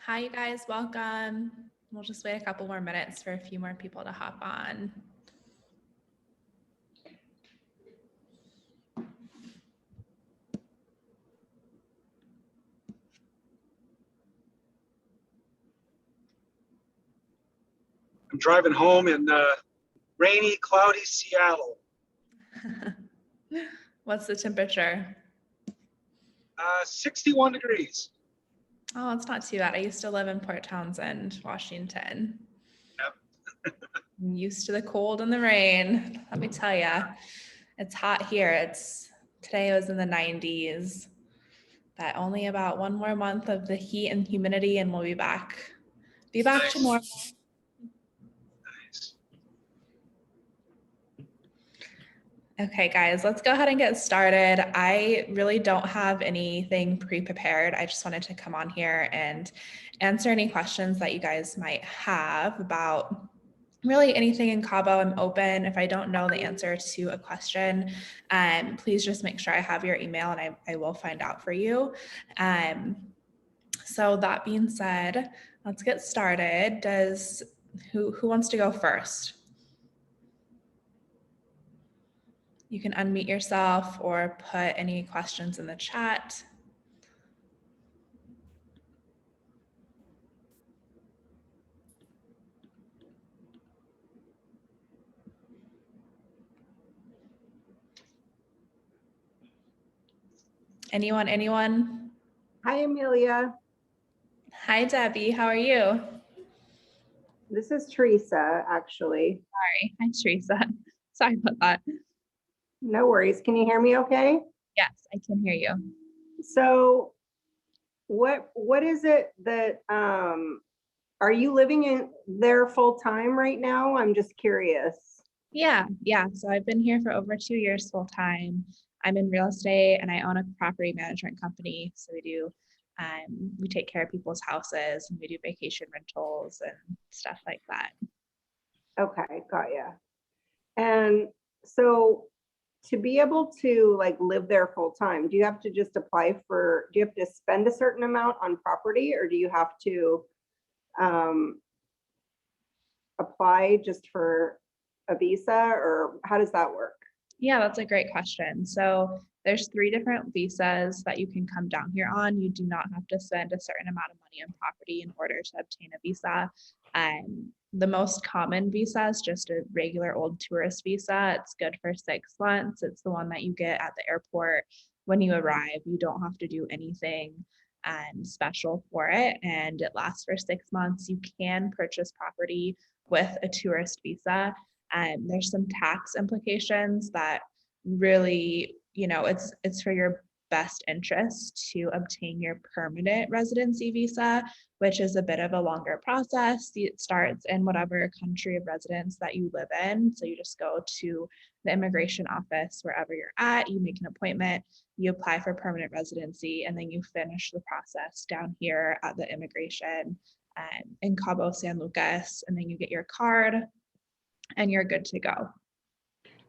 Hi, you guys, welcome. We'll just wait a couple more minutes for a few more people to hop on. I'm driving home in rainy, cloudy Seattle. What's the temperature? 61 degrees. Oh, it's not too bad. I used to live in Port Townsend, Washington. Yep. I'm used to the cold and the rain. Let me tell you, it's hot here. Today was in the 90s, but only about one more month of the heat and humidity, and we'll be back Nice. to normal. Nice. Okay, guys, let's go ahead and get started. I really don't have anything pre-prepared. I just wanted to come on here and answer any questions that you guys might have about really anything in Cabo. I'm open. If I don't know the answer to a question, please just make sure I have your email and I will find out for you. So that being said, let's get started. Who wants to go first? You can unmute yourself or put any questions in the chat. Anyone? Hi, Amelia. Hi, Debbie. How are you? This is Teresa, actually. Sorry. Hi, Teresa. Sorry about that. No worries. Can you hear me okay? Yes, I can hear you. So what is it that, are you living in there full time right now? I'm just curious. Yeah. So I've been here for over 2 years full time. I'm in real estate and I own a property management company. So we take care of people's houses and we do vacation rentals and stuff like that. Okay, got ya. And so to be able to like live there full time, do you have to just do you have to spend a certain amount on property, or do you have to apply just for a visa, or how does that work? Yeah, that's a great question. So there's 3 different visas that you can come down here on. You do not have to spend a certain amount of money on property in order to obtain a visa. The most common visa is just a regular old tourist visa. It's good for 6 months. It's the one that you get at the airport when you arrive. You don't have to do anything special for it, and it lasts for 6 months. You can purchase property with a tourist visa. There's some tax implications that really, it's for your best interest to obtain your permanent residency visa, which is a bit of a longer process. It starts in whatever country of residence that you live in. So you just go to the immigration office wherever you're at, you make an appointment, you apply for permanent residency, and then you finish the process down here at the immigration in Cabo San Lucas, and then you get your card and you're good to go.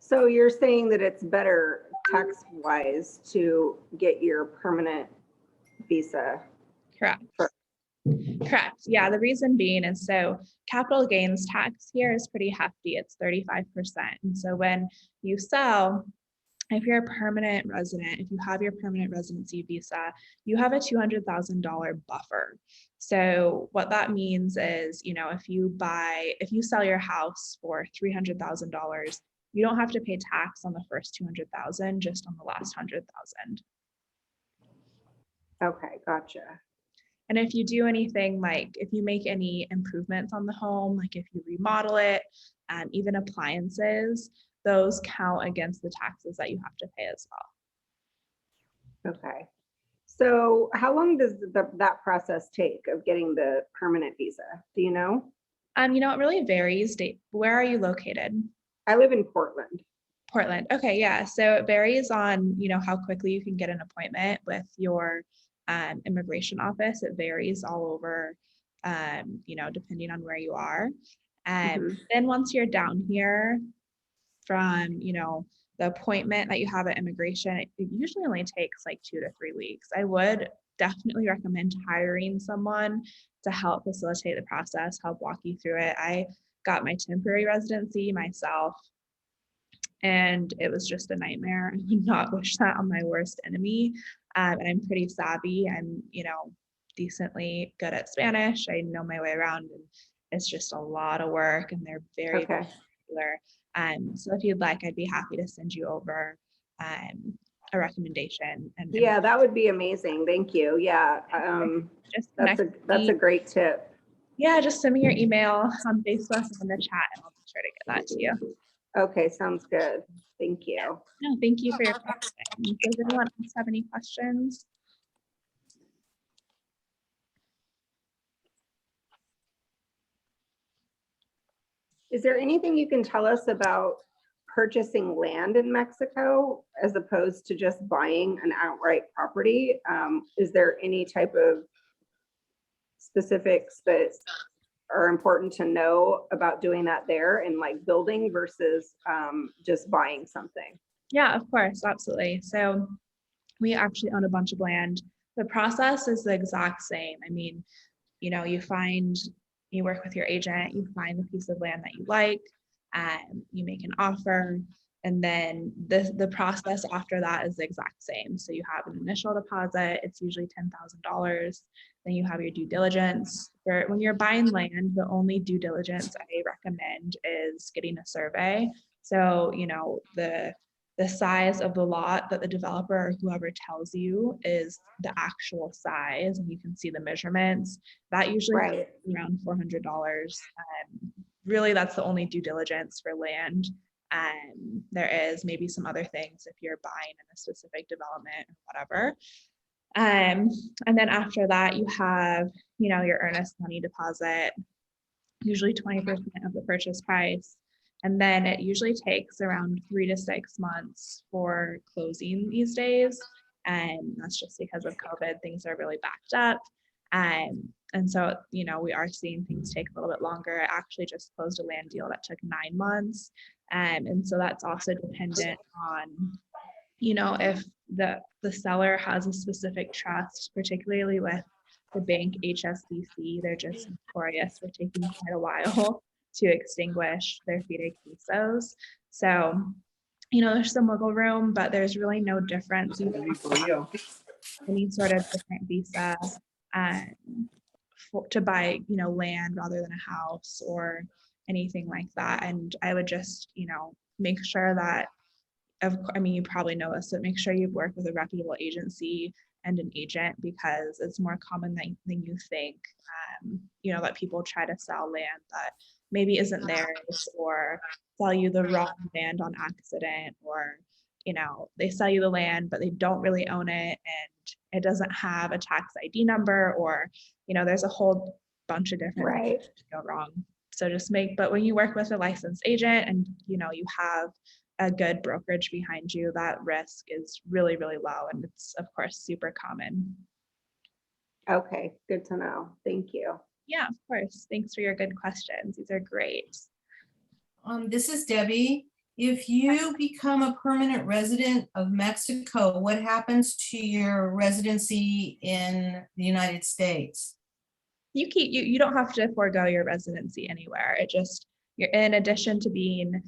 So you're saying that it's better tax-wise to get your permanent visa? Correct. Yeah, the reason being is so capital gains tax here is pretty hefty. It's 35%. And so when you sell, if you're a permanent resident, if you have your permanent residency visa, you have a $200,000 buffer. So what that means is, if you sell your house for $300,000, you don't have to pay tax on the first 200,000, just on the last 100,000. Okay, gotcha. And if you do anything, like if you make any improvements on the home, like if you remodel it, even appliances, those count against the taxes that you have to pay as well. Okay. So how long does that process take of getting the permanent visa? Do you know? It really varies. Where are you located? I live in Portland. Portland. Okay, yeah. So it varies on, how quickly you can get an appointment with your immigration office. It varies all over, depending on where you are. Then once you're down here, from the appointment that you have at immigration, it usually only takes like 2 to 3 weeks. I would definitely recommend hiring someone to help facilitate the process, help walk you through it. I got my temporary residency myself, and it was just a nightmare. I would not wish that on my worst enemy. And I'm pretty savvy. I'm, decently good at Spanish. I know my way around, and it's just a lot of work, and they're very Okay. popular. So if you'd like, I'd be happy to send you over a recommendation. And Yeah, that would be amazing. Thank you. Yeah. just That's connect a me. great tip. Yeah, just send me your email on Facebook or in the chat, and I'll be sure to get that to you. Okay, sounds good. Thank you. No, thank you for your question. Does anyone else have any questions? Is there anything you can tell us about purchasing land in Mexico as opposed to just buying an outright property? Is there any type of specifics that are important to know about doing that there and like building versus just buying something? Yeah, of course, absolutely. So we actually own a bunch of land. The process is the exact same. I mean, you work with your agent, you find the piece of land that you like, and you make an offer. And then the process after that is the exact same. So you have an initial deposit, it's usually $10,000. Then you have your due diligence. When you're buying land, the only due diligence I recommend is getting a survey. So, the size of the lot that the developer or whoever tells you is the actual size, and you can see the measurements. That usually Right. costs around $400. Really, that's the only due diligence for land. There is maybe some other things if you're buying in a specific development or whatever. And then after that, you have, your earnest money deposit, usually 20% of the purchase price. And then it usually takes around 3 to 6 months for closing these days. And that's just because of COVID, things are really backed up. And so, we are seeing things take a little bit longer. I actually just closed a land deal that took 9 months. And so that's also dependent on, if the seller has a specific trust, particularly with the bank HSBC, they're just notorious for taking quite a while to extinguish their fideicomisos. So, there's some wiggle room, but there's really no difference. Any sort of different visa to buy, land rather than a house or anything like that. And I would just, make sure that, you probably know this, but make sure you work with a reputable agency and an agent, because it's more common than you think, that people try to sell land that maybe isn't theirs, or sell you the wrong land on accident, or, they sell you the land, but they don't really own it, and it doesn't have a tax ID number, or, there's a whole bunch of different things that go wrong. So but when you work with a licensed agent and, you have a good brokerage behind you, that risk is really, really low. And it's, of course, super common. Okay, good to know. Thank you. Yeah, of course. Thanks for your good questions. These are great. This is Debbie. If you become a permanent resident of Mexico, what happens to your residency in the United States? You don't have to forego your residency anywhere. You're in addition to being,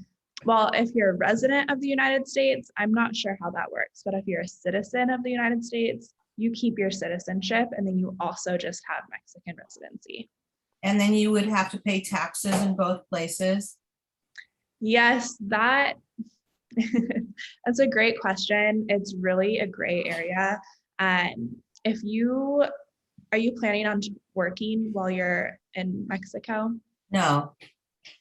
well, if you're a resident of the United States, I'm not sure how that works, but if you're a citizen of the United States, you keep your citizenship, and then you also just have Mexican residency. And then you would have to pay taxes in both places? Yes, that's a great question. It's really a gray area. Are you planning on working while you're in Mexico? No,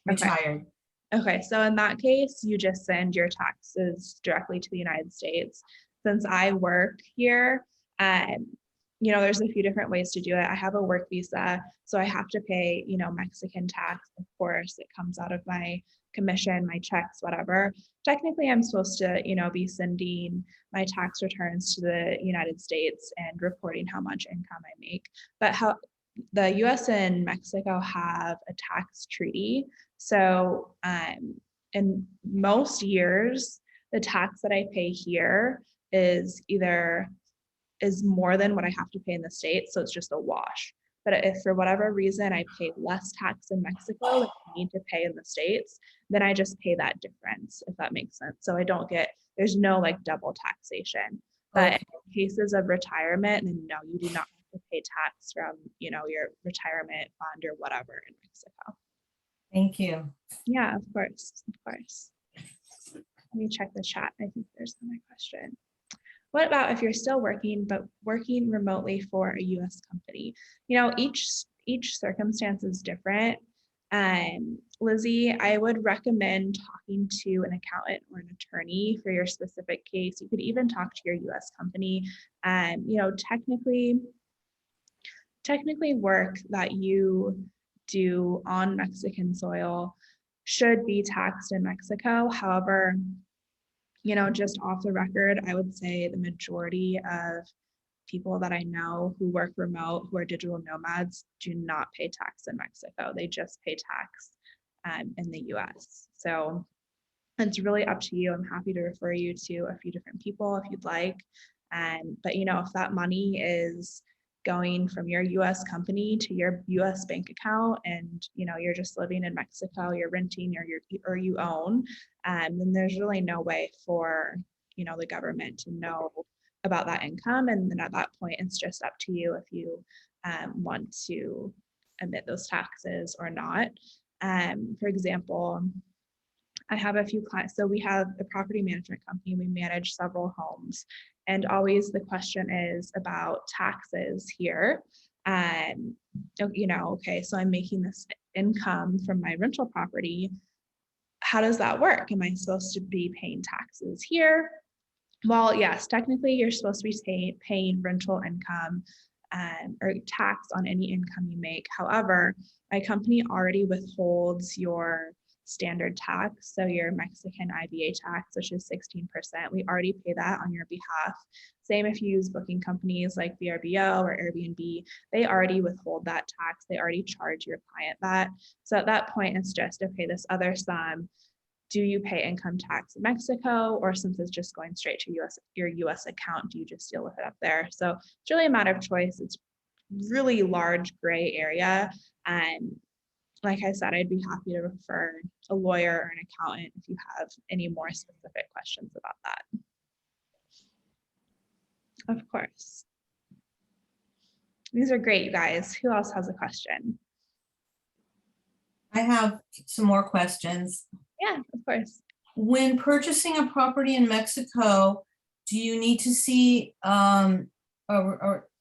retired. Okay, so in that case, you just send your taxes directly to the United States. Since I work here, there's a few different ways to do it. I have a work visa, so I have to pay, Mexican tax. Of course, it comes out of my commission, my checks, whatever. Technically, I'm supposed to, be sending my tax returns to the United States and reporting how much income I make. But the US and Mexico have a tax treaty. So in most years, the tax that I pay here is more than what I have to pay in the States. So it's just a wash. But if for whatever reason I pay less tax in Mexico than I need to pay in the States, then I just pay that difference, if that makes sense. So I don't get, there's no like double taxation. But Okay. in cases of retirement, then no, you do not have to pay tax from, you know, your retirement fund or whatever in Mexico. Thank you. Yeah, of course, of course. Let me check the chat. I think there's another question. What about if you're still working, but working remotely for a US company? You know, each circumstance is different. Lizzie, I would recommend talking to an accountant or an attorney for your specific case. You could even talk to your US company. You know, technically work that you do on Mexican soil should be taxed in Mexico. However, you know, just off the record, I would say the majority of people that I know who work remote, who are digital nomads, do not pay tax in Mexico. They just pay tax in the US. So it's really up to you. I'm happy to refer you to a few different people if you'd like. But you know, if that money is going from your US company to your US bank account and you know you're just living in Mexico, you're renting or you own, then there's really no way for you know the government to know about that income. And then at that point, it's just up to you if you want to emit those taxes or not. For example, I have a few clients. So we have a property management company. We manage several homes. And always the question is about taxes here. You know, okay, so I'm making this income from my rental property. How does that work? Am I supposed to be paying taxes here? Well, yes, technically you're supposed to be paying rental income or tax on any income you make. However, my company already withholds your standard tax. So your Mexican IVA tax, which is 16%, we already pay that on your behalf. Same if you use booking companies like VRBO or Airbnb, they already withhold that tax. They already charge your client that. So at that point, it's just, okay, this other sum, do you pay income tax in Mexico, or since it's just going straight to your US account, do you just deal with it up there? So it's really a matter of choice. It's really large gray area. And like I said, I'd be happy to refer a lawyer or an accountant if you have any more specific questions about that. Of course. These are great, you guys. Who else has a question? I have some more questions. Yeah, of course. When purchasing a property in Mexico, do you need to see or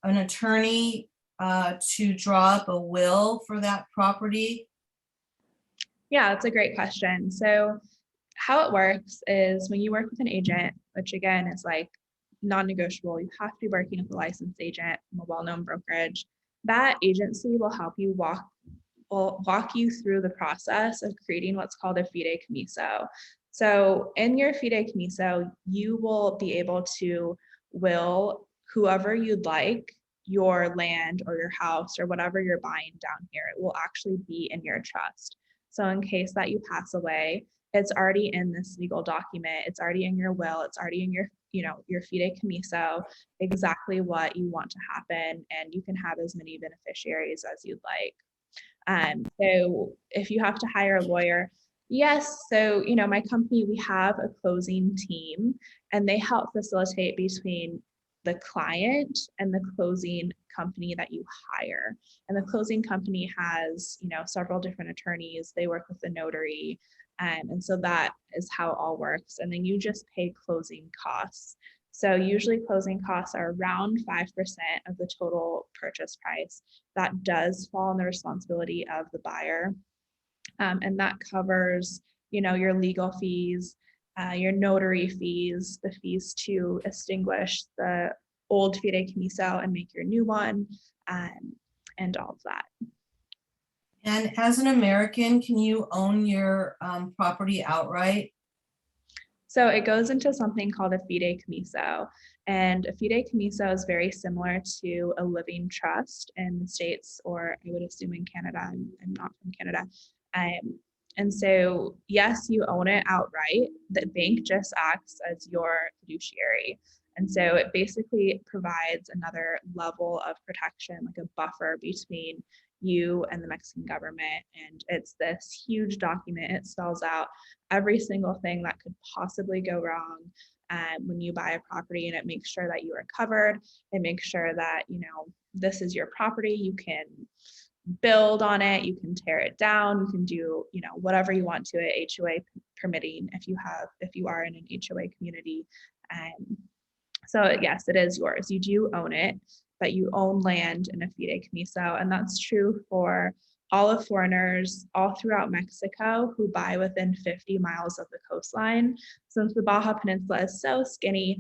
an attorney to draw up a will for that property? Yeah, that's a great question. So how it works is when you work with an agent, which again is like non-negotiable, you have to be working with a licensed agent from a well-known brokerage. That agency will help you walk you through the process of creating what's called a fideicomiso. So in your fideicomiso, you will be able to will whoever you'd like your land or your house or whatever you're buying down here. It will actually be in your trust. So in case that you pass away, it's already in this legal document. It's already in your will. It's already in your, you know, your fideicomiso, exactly what you want to happen. And you can have as many beneficiaries as you'd like. So if you have to hire a lawyer, yes. So, you know, my company, we have a closing team and they help facilitate between the client and the closing company that you hire. And the closing company has, you know, several different attorneys. They work with the notary. And so that is how it all works. And then you just pay closing costs. So usually closing costs are around 5% of the total purchase price. That does fall on the responsibility of the buyer. And that covers, you know, your legal fees, your notary fees, the fees to extinguish the old fideicomiso and make your new one, and all of that. And as an American, can you own your property outright? So it goes into something called a fideicomiso, and a fideicomiso is very similar to a living trust in the States, or I would assume in Canada. I'm not from Canada. And so, yes, you own it outright. The bank just acts as your fiduciary. And so it basically provides another level of protection, like a buffer between you and the Mexican government. And it's this huge document. It spells out every single thing that could possibly go wrong when you buy a property, and it makes sure that you are covered. It makes sure that, you know, this is your property. You can build on it, you can tear it down, you can do, you know, whatever you want to it, HOA permitting if you are in an HOA community. So yes, it is yours. You do own it, but you own land in a fideicomiso, and that's true for all of foreigners all throughout Mexico who buy within 50 miles of the coastline. Since the Baja Peninsula is so skinny,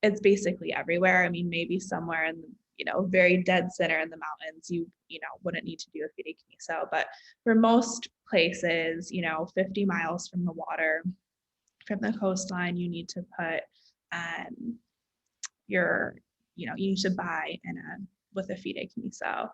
it's basically everywhere. I mean, maybe somewhere in the, you know, very dead center in the mountains, you know, wouldn't need to do a fideicomiso, but for most places, you know, 50 miles from the water, from the coastline, you need to put you need to buy with a fideicomiso.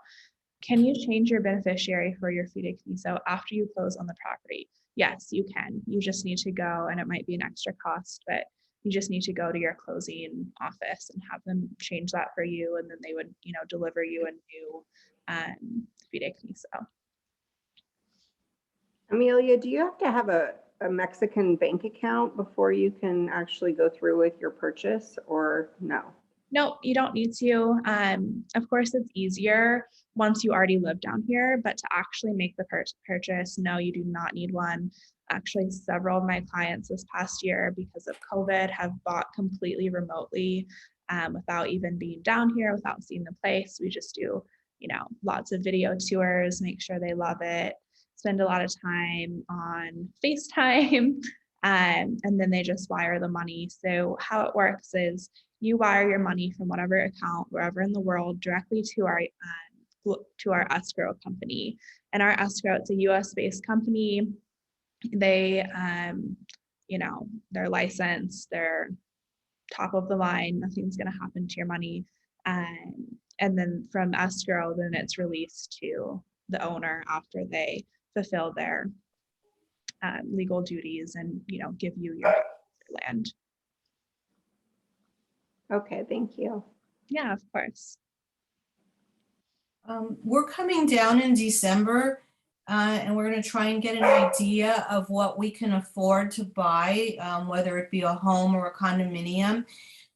Can you change your beneficiary for your fideicomiso after you close on the property? Yes, you can. You just need to go, and it might be an extra cost, but you just need to go to your closing office and have them change that for you, and then they would, you know, deliver you a new fideicomiso. Amelia, do you have to have a Mexican bank account before you can actually go through with your purchase, or no? No, you don't need to. Of course, it's easier once you already live down here, but to actually make the purchase, no, you do not need one. Actually, several of my clients this past year, because of COVID, have bought completely remotely without even being down here, without seeing the place. We just do, you know, lots of video tours, make sure they love it, spend a lot of time on FaceTime, and then they just wire the money. So how it works is you wire your money from whatever account, wherever in the world, directly to our escrow company. And our escrow, it's a US-based company. They, you know, they're licensed, they're top of the line, nothing's going to happen to your money. And then from escrow, then it's released to the owner after they fulfill their legal duties and, you know, give you your land. Okay, thank you. Yeah, of course. We're coming down in December, and we're going to try and get an idea of what we can afford to buy, whether it be a home or a condominium.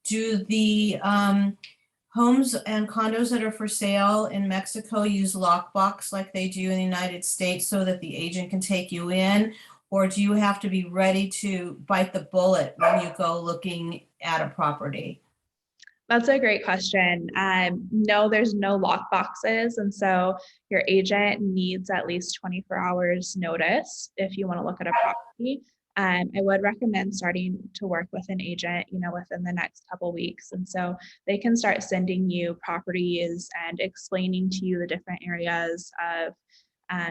Do the homes and condos that are for sale in Mexico use lockbox like they do in the United States so that the agent can take you in? Or do you have to be ready to bite the bullet when you go looking at a property? That's a great question. No, there's no lock boxes. And so your agent needs at least 24 hours notice if you want to look at a property. I would recommend starting to work with an agent, you know, within the next couple weeks. And so they can start sending you properties and explaining to you the different areas of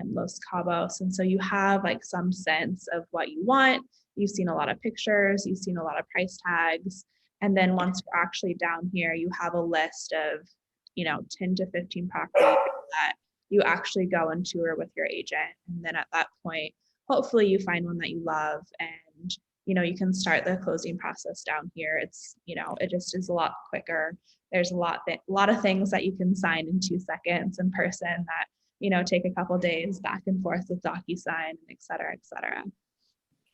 Los Cabos. And so you have like some sense of what you want. You've seen a lot of pictures, you've seen a lot of price tags. And then once you're actually down here, you have a list of, you know, 10 to 15 properties that you actually go and tour with your agent. And then at that point, hopefully you find one that you love, and, you know, you can start the closing process down here. It's, you know, it just is a lot quicker. There's a lot of things that you can sign in 2 seconds in person that, you know, take a couple days back and forth with DocuSign, et cetera, et cetera.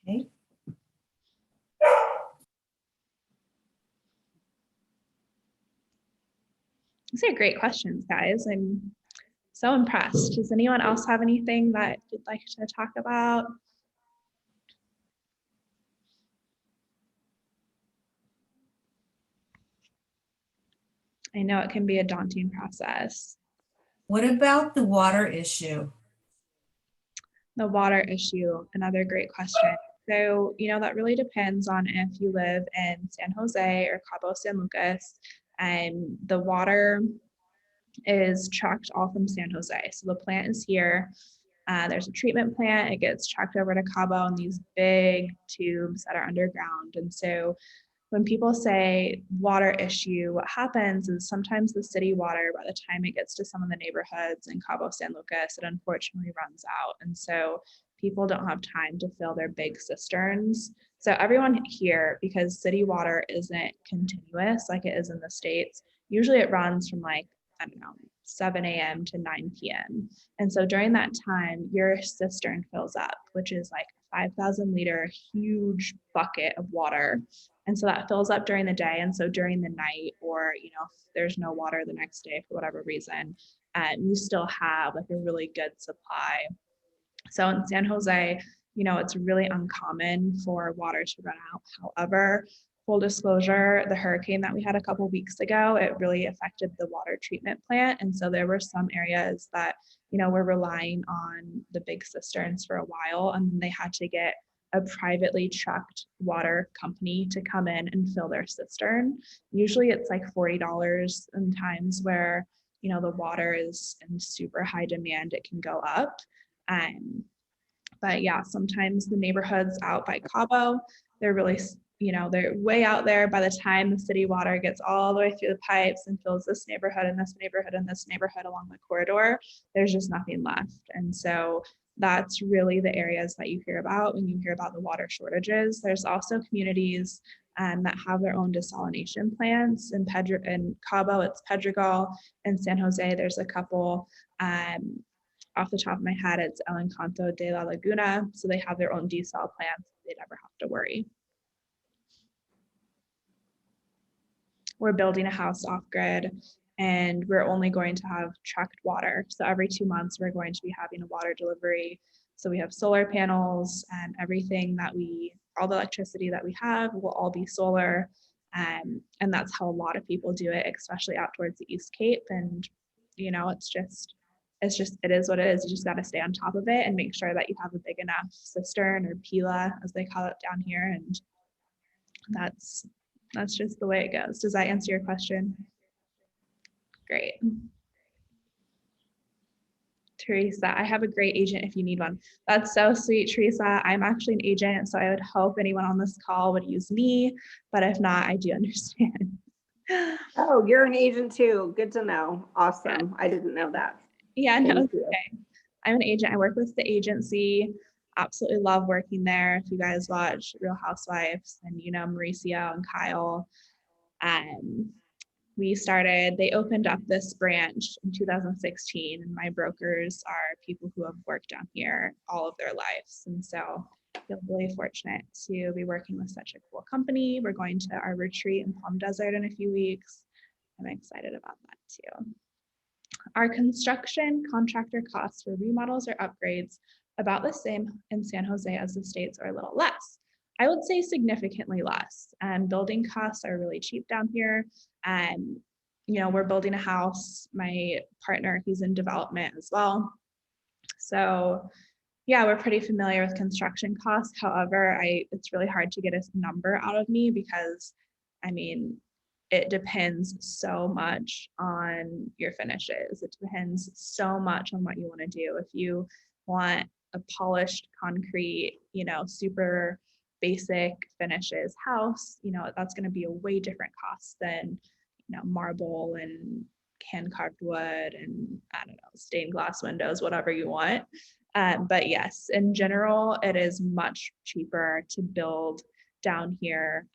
Okay. These are great questions, guys. I'm so impressed. Does anyone else have anything that you'd like to talk about? I know it can be a daunting process. What about the water issue? The water issue, another great question. So, you know, that really depends on if you live in San Jose or Cabo San Lucas, and the water is trucked all from San Jose. So the plant is here. There's a treatment plant. It gets trucked over to Cabo in these big tubes that are underground. And so when people say water issue, what happens is sometimes the city water, by the time it gets to some of the neighborhoods in Cabo San Lucas, it unfortunately runs out. And so people don't have time to fill their big cisterns. So everyone here, because city water isn't continuous like it is in the States, usually it runs from like, I don't know, 7 a.m. to 9 p.m. And so during that time, your cistern fills up, which is like a 5,000 liter huge bucket of water. And so that fills up during the day. And so during the night, or, you know, if there's no water the next day for whatever reason, you still have like a really good supply. So in San Jose, you know, it's really uncommon for water to run out. However, full disclosure, the hurricane that we had a couple weeks ago, it really affected the water treatment plant. And so there were some areas that, you know, were relying on the big cisterns for a while, and they had to get a privately trucked water company to come in and fill their cistern. Usually it's like $40, in times where, you know, the water is in super high demand, it can go up. But yeah, sometimes the neighborhoods out by Cabo, they're really, you know, they're way out there. By the time the city water gets all the way through the pipes and fills this neighborhood and this neighborhood and this neighborhood along the corridor, there's just nothing left. And so that's really the areas that you hear about when you hear about the water shortages. There's also communities that have their own desalination plants. In Cabo, it's Pedregal. In San Jose, there's a couple. Off the top of my head, it's El Encanto de la Laguna. So they have their own desal plants. They never have to worry. We're building a house off grid, and we're only going to have trucked water. So every 2 months, we're going to be having a water delivery. So we have solar panels, and everything that all the electricity that we have will all be solar. And that's how a lot of people do it, especially out towards the East Cape. And, you know, it is what it is. You just got to stay on top of it and make sure that you have a big enough cistern, or pila as they call it down here. And that's just the way it goes. Does that answer your question? Great. Teresa, I have a great agent if you need one. That's so sweet, Teresa. I'm actually an agent, so I would hope anyone on this call would use me, but if not, I do understand. Oh, you're an agent too. Good to know. Awesome. I didn't know that. Yeah, no, Thank you. okay. I'm an agent. I work with the agency. Absolutely love working there. If you guys watch Real Housewives, and you know Mauricio and Kyle, they opened up this branch in 2016, and my brokers are people who have worked down here all of their lives. And so I feel really fortunate to be working with such a cool company. We're going to our retreat in Palm Desert in a few weeks. I'm excited about that too. Our construction contractor costs for remodels or upgrades about the same in San Jose as the States, or a little less. I would say significantly less. Building costs are really cheap down here. You know, we're building a house. My partner, he's in development as well. So yeah, we're pretty familiar with construction costs. However, it's really hard to get a number out of me, because I mean, it depends so much on your finishes. It depends so much on what you want to do. If you want a polished concrete, you know, super basic finishes house, you know, that's going to be a way different cost than, you know, marble and hand carved wood and, I don't know, stained glass windows, whatever you want. But yes, in general, it is much cheaper to build down here.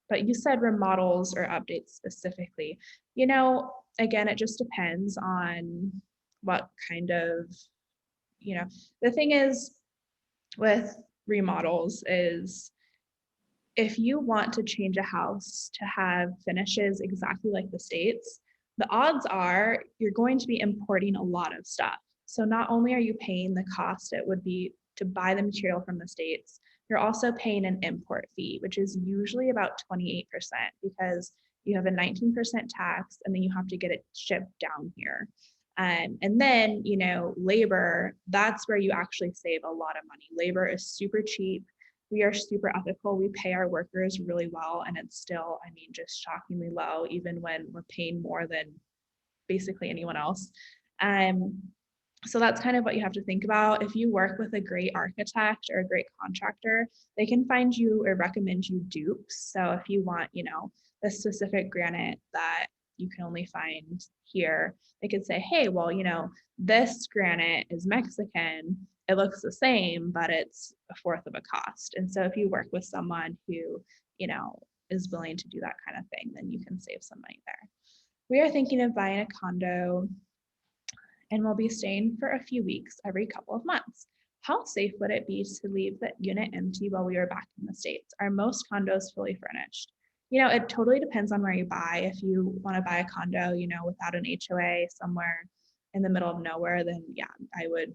But you said remodels or updates specifically. You know, again, it just depends on what kind of, you know, the thing is with remodels is, if you want to change a house to have finishes exactly like the States, the odds are you're going to be importing a lot of stuff. So not only are you paying the cost it would be to buy the material from the States, you're also paying an import fee, which is usually about 28%, because you have a 19% tax, and then you have to get it shipped down here. And then, you know, labor, that's where you actually save a lot of money. Labor is super cheap. We are super ethical. We pay our workers really well, and it's still, I mean, just shockingly low, even when we're paying more than basically anyone else. So that's kind of what you have to think about. If you work with a great architect or a great contractor, they can find you or recommend you dupes. So if you want, you know, the specific granite that you can only find here, they could say, hey, well, you know, this granite is Mexican, it looks the same, but it's a fourth of a cost. And so if you work with someone who, you know, is willing to do that kind of thing, then you can save some money there. We are thinking of buying a condo and we'll be staying for a few weeks every couple of months. How safe would it be to leave the unit empty while we are back in the States? Are most condos fully furnished? You know, it totally depends on where you buy. If you want to buy a condo, you know, without an HOA somewhere in the middle of nowhere, then yeah, I would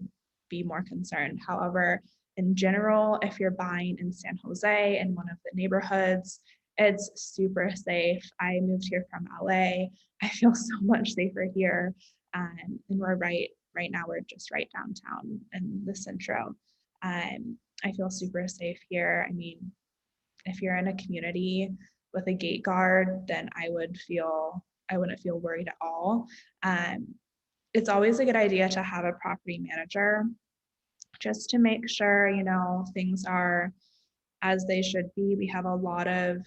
be more concerned. However, in general, if you're buying in San Jose in one of the neighborhoods, it's super safe. I moved here from LA. I feel so much safer here. And we're right now, we're just right downtown in the Centro. I feel super safe here. I mean, if you're in a community with a gate guard, then I wouldn't feel worried at all. It's always a good idea to have a property manager just to make sure, you know, things are as they should be. We have a lot of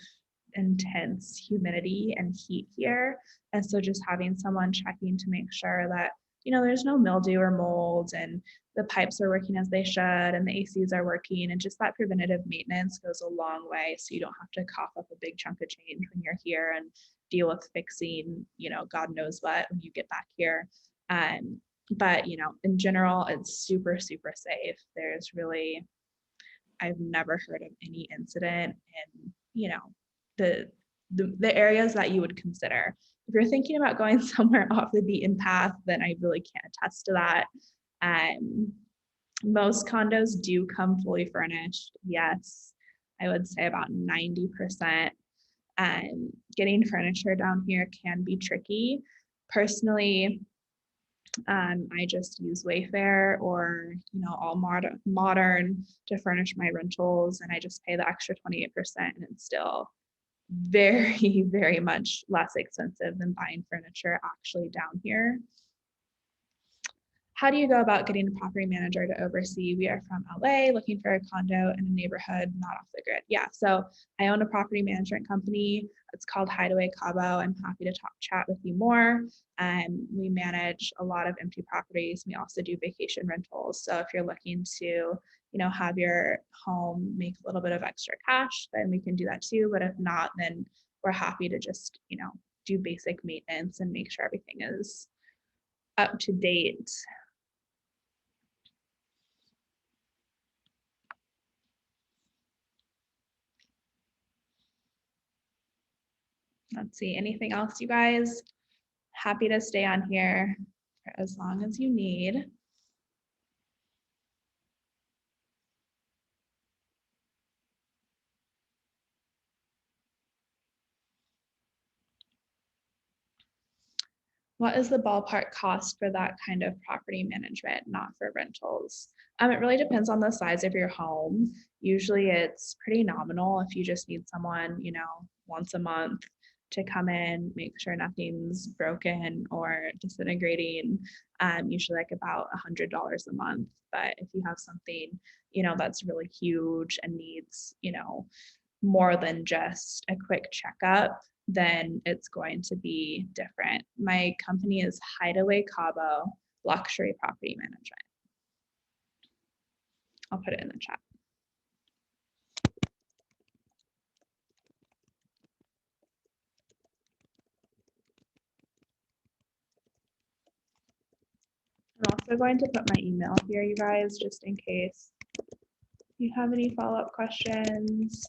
intense humidity and heat here. And so just having someone checking to make sure that, you know, there's no mildew or mold and the pipes are working as they should and the ACs are working, and just that preventative maintenance goes a long way. So you don't have to cough up a big chunk of change when you're here and deal with fixing, you know, God knows what when you get back here. But, you know, in general, it's super, super safe. I've never heard of any incident in, you know, the areas that you would consider. If you're thinking about going somewhere off the beaten path, then I really can't attest to that. Most condos do come fully furnished. Yes, I would say about 90%. Getting furniture down here can be tricky. Personally, I just use Wayfair or, you know, all modern to furnish my rentals, and I just pay the extra 28%, and it's still very, very much less expensive than buying furniture actually down here. How do you go about getting a property manager to oversee? We are from LA looking for a condo in a neighborhood not off the grid. Yeah, so I own a property management company. It's called Hideaway Cabo. I'm happy to chat with you more. We manage a lot of empty properties. We also do vacation rentals. So if you're looking to, you know, have your home make a little bit of extra cash, then we can do that too. But if not, then we're happy to just, you know, do basic maintenance and make sure everything is up to date. Let's see, anything else, you guys? Happy to stay on here for as long as you need. What is the ballpark cost for that kind of property management, not for rentals? It really depends on the size of your home. Usually it's pretty nominal if you just need someone, you know, once a month to come in, make sure nothing's broken or disintegrating, usually like about $100 a month. But if you have something, you know, that's really huge and needs, you know, more than just a quick checkup, then it's going to be different. My company is Hideaway Cabo Luxury Property Management. I'll put it in the chat. I'm also going to put my email here, you guys, just in case you have any follow-up questions.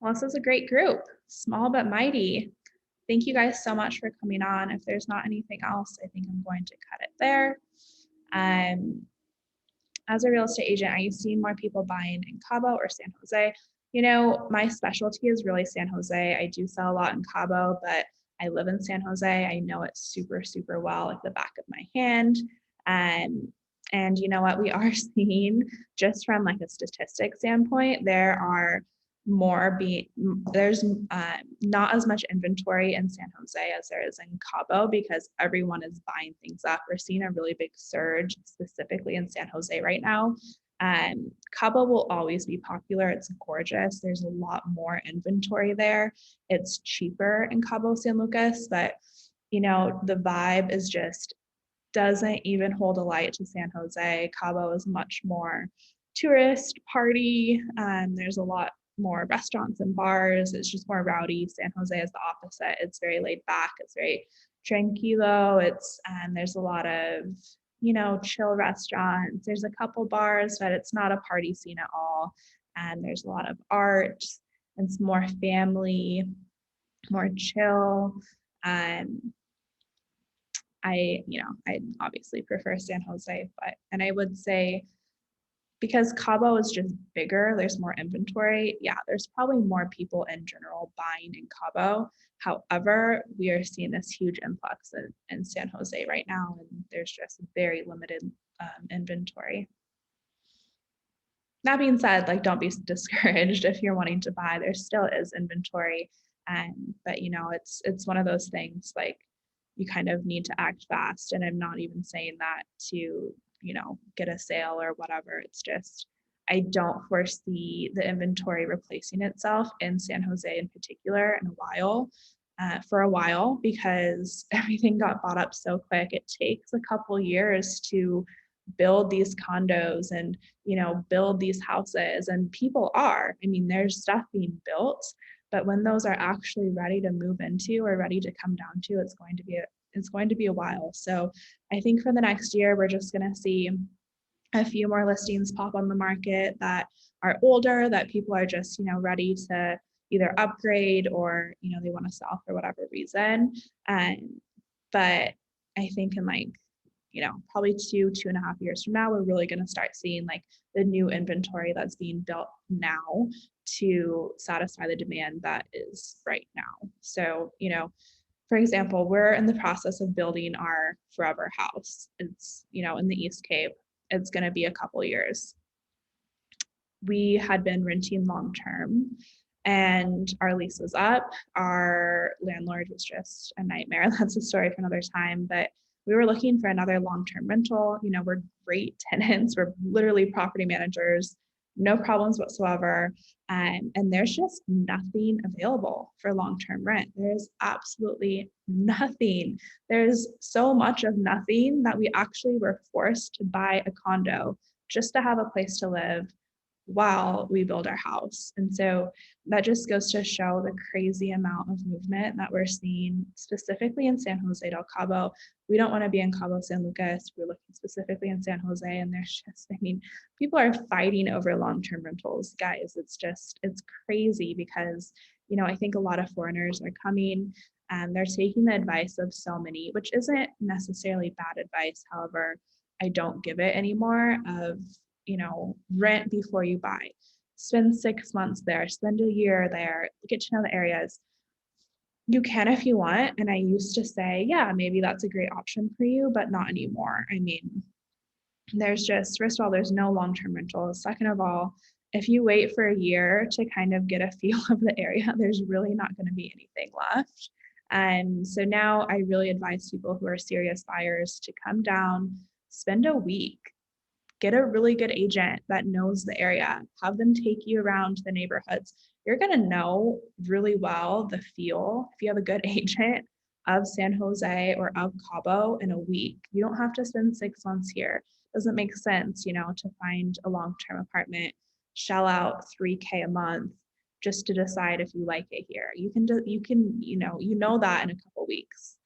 Well, this is a great group, small but mighty. Thank you guys so much for coming on. If there's not anything else, I think I'm going to cut it there. As a real estate agent, are you seeing more people buying in Cabo or San Jose? You know, my specialty is really San Jose. I do sell a lot in Cabo, but I live in San Jose. I know it super, super well, like the back of my hand. And you know what, we are seeing, just from like a statistic standpoint, there's not as much inventory in San Jose as there is in Cabo because everyone is buying things up. We're seeing a really big surge specifically in San Jose right now. Cabo will always be popular. It's gorgeous. There's a lot more inventory there. It's cheaper in Cabo San Lucas, but you know, the vibe is just doesn't even hold a light to San Jose. Cabo is much more tourist party. There's a lot more restaurants and bars. It's just more rowdy. San Jose is the opposite. It's very laid back. It's very tranquilo. It's there's a lot of, you know, chill restaurants. There's a couple bars, but it's not a party scene at all. And there's a lot of art. It's more family, more chill. I obviously prefer San Jose, and I would say because Cabo is just bigger, there's more inventory. Yeah, there's probably more people in general buying in Cabo. However, we are seeing this huge influx in San Jose right now, and there's just very limited inventory. That being said, like, don't be discouraged if you're wanting to buy. There still is inventory, but you know, it's one of those things, like, you kind of need to act fast. And I'm not even saying that to, you know, get a sale or whatever. It's just, I don't foresee the inventory replacing itself in San Jose in particular in a while, for a while, because everything got bought up so quick. It takes a couple years to build these condos and, you know, build these houses, and people are, I mean, there's stuff being built, but when those are actually ready to move into or ready to come down to, it's going to be a while. So I think for the next year, we're just going to see a few more listings pop on the market that are older, that people are just, you know, ready to either upgrade or, you know, they want to sell for whatever reason. But I think in, like, you know, probably 2.5 years from now, we're really going to start seeing like the new inventory that's being built now to satisfy the demand that is right now. So, you know, for example, we're in the process of building our forever house. It's, you know, in the East Cape. It's going to be a couple years. We had been renting long-term and our lease was up. Our landlord was just a nightmare. That's a story for another time, but we were looking for another long-term rental. You know, we're great tenants. We're literally property managers, no problems whatsoever. And there's just nothing available for long-term rent. There's absolutely nothing. There's so much of nothing that we actually were forced to buy a condo just to have a place to live while we build our house. And so that just goes to show the crazy amount of movement that we're seeing specifically in San Jose del Cabo. We don't want to be in Cabo San Lucas. We're looking specifically in San Jose, and there's just, I mean, people are fighting over long-term rentals, guys. It's crazy because, you know, I think a lot of foreigners are coming and they're taking the advice of so many, which isn't necessarily bad advice. However, I don't give it anymore, of, you know, rent before you buy. Spend 6 months there, spend a year there, get to know the areas. You can if you want. And I used to say, yeah, maybe that's a great option for you, but not anymore. I mean, there's just, first of all, there's no long-term rentals. Second of all, if you wait for a year to kind of get a feel of the area, there's really not going to be anything left. And so now I really advise people who are serious buyers to come down, spend a week, get a really good agent that knows the area, have them take you around the neighborhoods. You're going to know really well the feel, if you have a good agent, of San Jose or of Cabo in a week. You don't have to spend 6 months here. It doesn't make sense, you know, to find a long-term apartment, shell out $3,000 a month just to decide if you like it here. You can you know that in a couple weeks.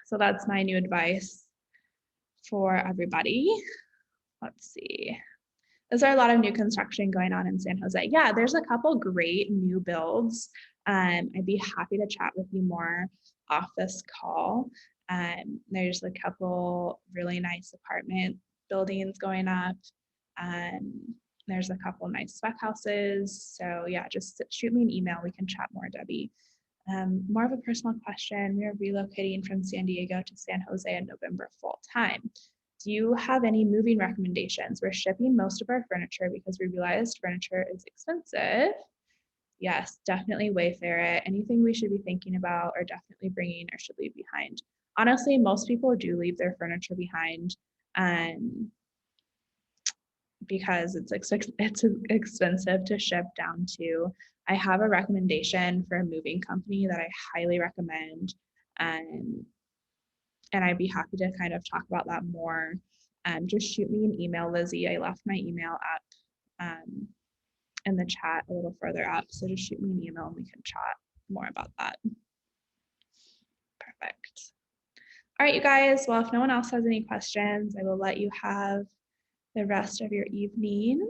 So that's my new advice for everybody. Let's see. Is there a lot of new construction going on in San Jose? Yeah, there's a couple great new builds. I'd be happy to chat with you more off this call. There's a couple really nice apartment buildings going up. There's a couple nice spec houses. So yeah, just shoot me an email. We can chat more, Debbie. More of a personal question. We are relocating from San Diego to San Jose in November full time. Do you have any moving recommendations? We're shipping most of our furniture because we realized furniture is expensive. Yes, definitely Wayfair it. Anything we should be thinking about or definitely bringing or should leave behind? Honestly, most people do leave their furniture behind. because it's expensive to ship down to. I have a recommendation for a moving company that I highly recommend. And I'd be happy to kind of talk about that more. Just shoot me an email, Lizzie. I left my email up in the chat a little further up. So just shoot me an email and we can chat more about that. Perfect. All right, you guys. Well, if no one else has any questions, I will let you have the rest of your evening.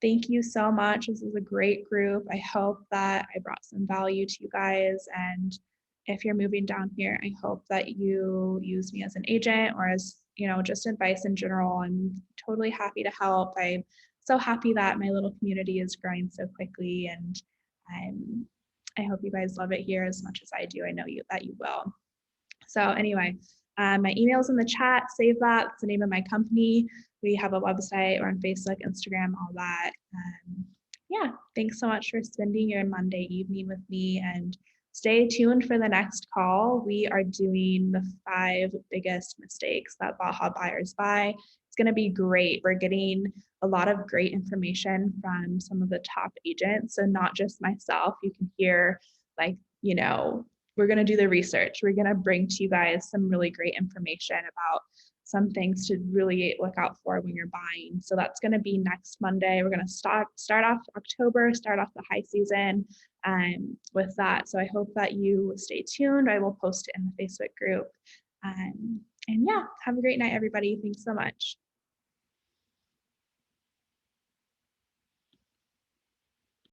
Thank you so much. This is a great group. I hope that I brought some value to you guys. And if you're moving down here, I hope that you use me as an agent or as, just advice in general. I'm totally happy to help. I'm so happy that my little community is growing so quickly. And I hope you guys love it here as much as I do. I know that you will. So anyway, my email's in the chat. Save that. It's the name of my company. We have a website. We're on Facebook, Instagram, all that. Yeah, thanks so much for spending your Monday evening with me, and stay tuned for the next call. We are doing the 5 biggest mistakes that Baja buyers buy. It's going to be great. We're getting a lot of great information from some of the top agents. So not just myself, you can hear we're going to do the research. We're going to bring to you guys some really great information about some things to really look out for when you're buying. So that's going to be next Monday. We're going to start off October, start off the high season with that. So I hope that you stay tuned. I will post it in the Facebook group. And yeah, have a great night, everybody. Thanks so much.